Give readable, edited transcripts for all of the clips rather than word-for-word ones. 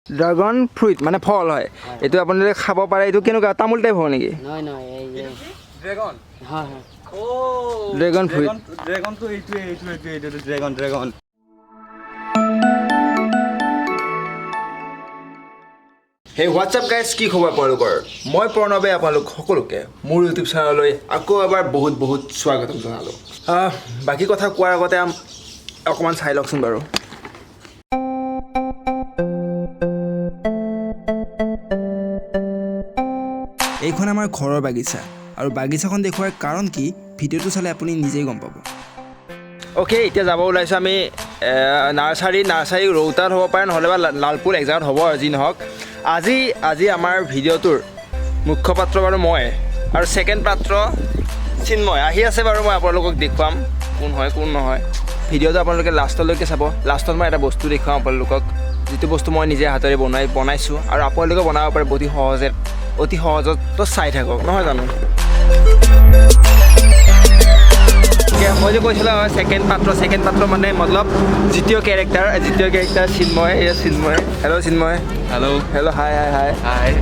Dragon fruit মানে ফল হয় এটো আপোনালোকে খাব পাৰে এটো কেনেকুৱা তামোল টাইপ হয় নেকি নহয় নহয় এই যে ড্রাগন হয় হয় ও ড্রাগন ফ্রুট ড্রাগন তো এইটো ড্রাগন হে হোৱাটছআপ গাইজ কি খবৰ আপোনালোকৰ মই প্ৰণৱে আপোনালোক সকলোকে মোৰ ইউটিউব চেনেললৈ আকৌ এবাৰ বহুত বহুত স্বাগতম জনালোঁ বাকী কথা কোৱাৰ আগতে অকণমান চাই লওকচোন বাৰু এইখন আমাৰ ঘৰৰ বাগিচা আৰু বাগিচাখন দেখুৱাৰ কাৰণ কি ভিডিঅ'টো চালে আপুনি নিজেই গম পাব অ'কে এতিয়া যাব ওলাইছোঁ আমি নাৰ্চাৰী ৰৌতাত হ'ব পাৰে নহ'লে বা লালপুৰ এক জেগাত হ'ব আৰু যি নহওক আজি আমাৰ ভিডিঅ'টোৰ মুখ্য পাত্ৰ বাৰু মই আৰু ছেকেণ্ড পাত্ৰ চিন্ময় আহি আছে বাৰু মই আপোনালোকক দেখুৱাম কোন হয় কোন নহয় ভিডিঅ'টো আপোনালোকে লাষ্টলৈকে চাব লাষ্টত মই এটা বস্তু দেখুৱাম আপোনালোকক যিটো বস্তু মই নিজে হাতেৰে বনাইছোঁ আৰু আপোনালোকে বনাব পাৰে অতি সহজত চাই থাকক নহয় জানো মই যে কৈছিলোঁ ছেকেণ্ড পাত্ৰ মানে মতলব দ্বিতীয় character Chinmoy hello' Chinmoy hello' hi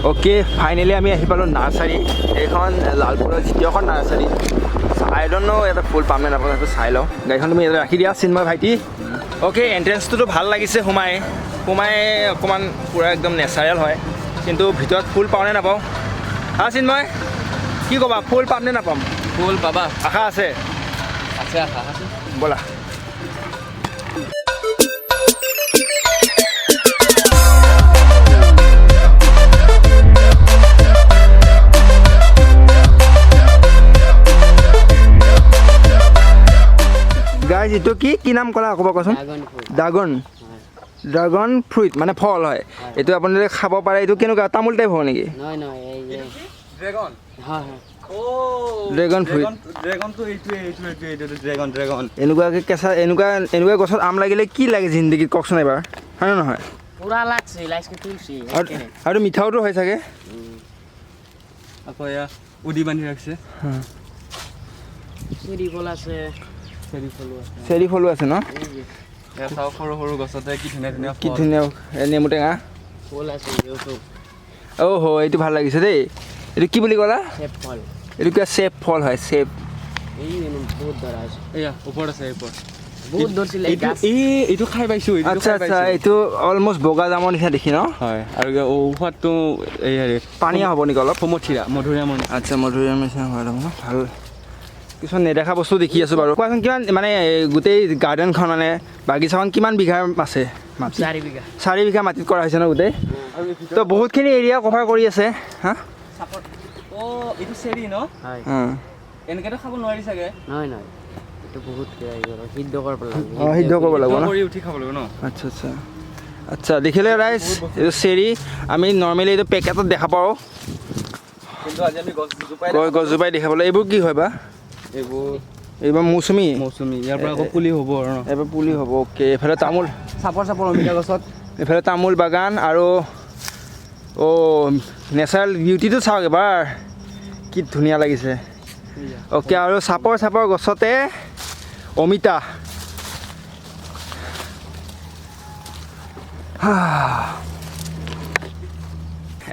okay finally আমি আহি পালোঁ নাৰ্চাৰী এইখন লালপুৰৰ দ্বিতীয়খন নাৰ্চাৰী আই ডণ্ট ন' এটা ফুল পাম নে নাপাম সেইটো চাই লওঁ গাড়ীখন তুমি ইয়াতে ৰাখি দিয়া চিন্ময় ভাইটি অ'কে এণ্ট্ৰেঞ্চটোতো ভাল লাগিছে সোমাই অকণমান পূৰা একদম নেচাৰেল হয় কিন্তু ভিতৰত ফুল পাওঁ নে নাপাওঁ হা চিন্ময় কি ক'বা ফুল পাম নে নাপাম ফুল পাবা আশা আছে আশা আছে ব'লা গাইজ এইটো কি নাম ক'লা ক'ব কোৱাচোন ড্ৰাগন ফ্ৰুট মানে ফল হয় এটো আপোনালোকে খাব পাৰে এটো কেনেকুৱা তামোল টাইপ হয় নেকি নহয় নহয় এই যে ড্ৰাগন হয় হয় ও ড্ৰাগন ফ্ৰুট ড্ৰাগন তো এইটো ড্ৰাগন এনেকুৱাকৈ কেঁচা এনেকুৱা গছত আম লাগিলে কি লাগে জিন্দগীত কওকচোন এবাৰ হয় নে নহয় পুৰা লাগছে লাইচকে তুলছি আৰু মিঠাওতো হয় চাগে আকৌ এয়া উদি বান্ধি ৰাখিছে চেৰি ফল আছে চেৰি ফলো আছে ন এয়া চাওঁ সৰু গছতে কি ধুনীয়া কি ধুনীয়া নেমু টেঙা ফল আছে অ'হ এইটো ভাল লাগিছে দেই এইটো কি বুলি ক'লা চেপ ফল এইটো কিবা চেপ ফল হয় চেপ এই বহুত ধৰা আছে এয়া ওপৰত আছে ওপৰত বহুত ধৰছিলে এইটো খাই পাইছোঁ আচ্ছা এইটো অলমষ্ট বগা জামৰ নিচিনা দেখি ন হয় আৰু ঔষধটো এই হেৰি পানীয়া হ'ব নেকি অলপ মধুৰিআম আচ্ছা মধুৰিআম নিচিনা হয় ন ভাল কিছুমান নেদেখা বস্তু দেখি আছোঁ বাৰু কোৱাচোন কিমান মানে গোটেই গাৰ্ডেনখন মানে বাগিচাখন কিমান বিঘাৰ আছে 4 বিঘা মাটিত কৰা হৈছে ন গোটেই তো বহুতখিনি এৰিয়া কভাৰ কৰি আছে হা এইটো চেৰি ন এনেকৈতো খাব নোৱাৰি চাগে নহয় এইটো বহুত সিদ্ধ কৰিব লাগিব সিদ্ধ কৰিব লাগিব ন কৰি উঠি খাব লাগিব ন আচ্ছা দেখিলে ৰাইজ এইটো চেৰি আমি নৰ্মেলি এইটো পেকেটত দেখা পাওঁ কিন্তু আজি আমি গছজোপাই দেখা পালোঁ এইবোৰ কি হয় বা এইবাৰ মৌচুমী ইয়াৰ পৰা আকৌ পুলি হ'ব আৰু এইবাৰ পুলি হ'ব অ'কে এইফালে তামোল চাপৰ অমিতা গছত এইফালে তামোল বাগান আৰু নেচাৰেল বিউটিটো চাওক এবাৰ কি ধুনীয়া লাগিছে অ'কে আৰু চাপৰ গছতে অমিতা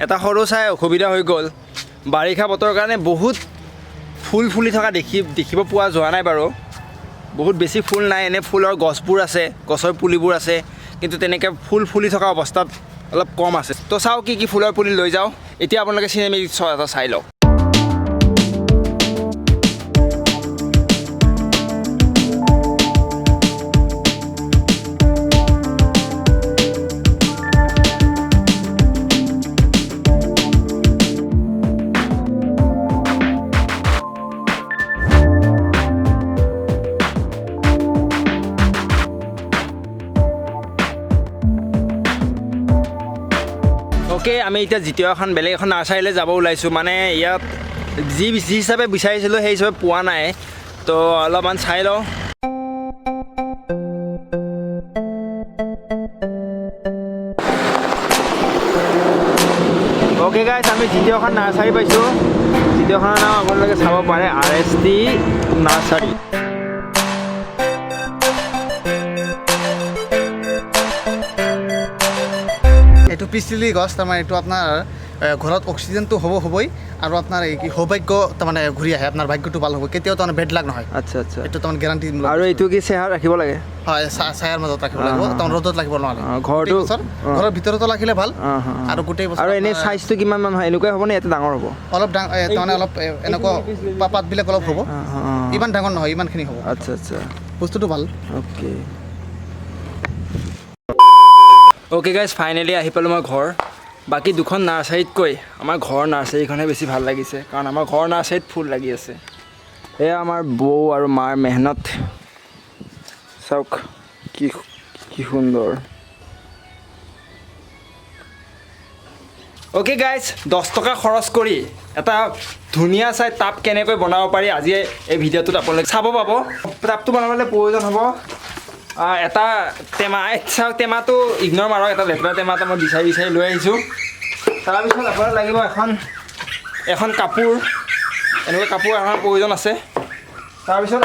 এটা সৰু চাই অসুবিধা হৈ গ'ল বাৰিষা বতৰৰ কাৰণে বহুত ফুল ফুলি থকা দেখিব পোৱা যোৱা নাই বাৰু বহুত বেছি ফুল নাই এনে ফুলৰ গছবোৰ আছে গছৰ পুলিবোৰ আছে কিন্তু তেনেকৈ ফুল ফুলি থকা অৱস্থাত অলপ কম আছে তো চাওঁ কি ফুলৰ পুলি লৈ যাওঁ এতিয়া আপোনালোকে চিনেমেটিক এটা চাই লওক অ'কে আমি এতিয়া দ্বিতীয় এখন বেলেগ এখন নাৰ্চাৰীলৈ যাব ওলাইছোঁ মানে ইয়াত যি হিচাপে বিচাৰিছিলোঁ সেই হিচাপে পোৱা নাই তো অলপমান চাই লওঁ অ'কে গাইছ, আমি দ্বিতীয়খন নাৰ্চাৰী পাইছোঁ। দ্বিতীয়খনৰ নাম আপোনালোকে চাব পাৰে RST নাৰ্চাৰী। এইটো পিচ লিলি গছ, তাৰমানে এইটো আপোনাৰ ঘৰত অক্সিজেনটো হ'বই আৰু আপোনাৰ এই কি সৌভাগ্য তাৰমানে ঘূৰি আহে, আপোনাৰ ভাগ্যটো ভাল হ'ব, কেতিয়াও তাৰমানে বেড লাগ নহয়। আচ্ছা আচ্ছা। এইটো তাৰমানে গেৰাণ্টি। আৰু এইটো কি চেহাৰ ৰাখিব লাগে? হয়, ছায়াৰ মাজত ৰাখিব লাগিব, তাৰমানে ৰ'দত ৰাখিব নোৱাৰে। ঘৰটো ঘৰৰ ভিতৰতো ৰাখিলে ভাল আৰু গোটেই বছৰ। আৰু এনেই চাইজটো কিমান মান হয়? এনেকুৱাই হ'বনে ইয়াতে ডাঙৰ হ'ব? অলপ তাৰমানে অলপ এনেকুৱা পাতবিলাক অলপ হ'ব, ইমান ডাঙৰ নহয়, ইমানখিনি হ'ব। আচ্ছা আচ্ছা, বস্তুটো ভাল। অ'কে অ'কে গাইজ, ফাইনেলি আহি পালোঁ মই ঘৰ। বাকী দুখন নাৰ্চাৰীতকৈ আমাৰ ঘৰৰ নাৰ্চাৰীখনহে বেছি ভাল লাগিছে, কাৰণ আমাৰ ঘৰৰ নাৰ্চাৰীত ফুল লাগি আছে। এয়া আমাৰ বৌ আৰু মাৰ মেহনত, চাওক কি কি সুন্দৰ। অ'কে গাইজ, 10 টকা খৰচ কৰি এটা ধুনীয়া চাই টাব কেনেকৈ বনাব পাৰি আজি এই ভিডিঅ'টোত আপোনালোকে চাব পাব। টাবটো বনাবলৈ প্ৰয়োজন হ'ব এটা টেমা। চাওক টেমাটো ইগন'ৰ মাৰক, এটা লেতেৰা টেমা এটা মই বিচাৰি লৈ আহিছোঁ। তাৰপিছত আপোনাৰ লাগিব এখন কাপোৰ, এনেকুৱা কাপোৰ আমাৰ প্ৰয়োজন আছে। তাৰপিছত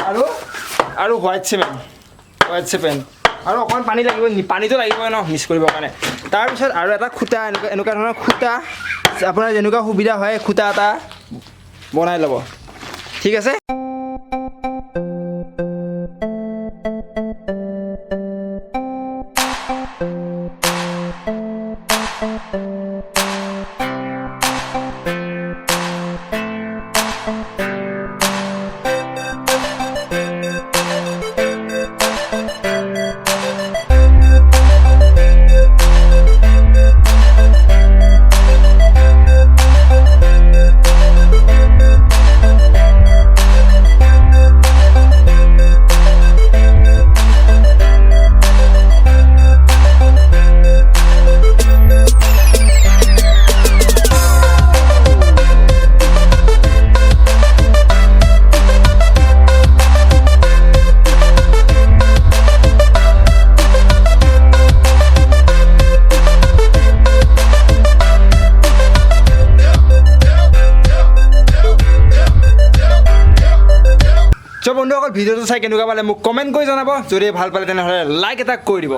আৰু হোৱাইট চিমেণ্ট আৰু অকণমান পানী লাগিব, পানীটো লাগিবই ন মিক্স কৰিবৰ কাৰণে। তাৰপিছত আৰু এটা খুঁটা, এনেকুৱা ধৰণৰ খুঁটা, আপোনাৰ যেনেকুৱা সুবিধা হয় খুঁটা এটা বনাই ল'ব, ঠিক আছে। চ' বন্ধুসকল, ভিডিঅ'টো চাই কেনেকুৱা পালে মোক কমেণ্ট কৰি জনাব। যদি ভাল পালে তেনেহ'লে লাইক এটা কৰি দিব।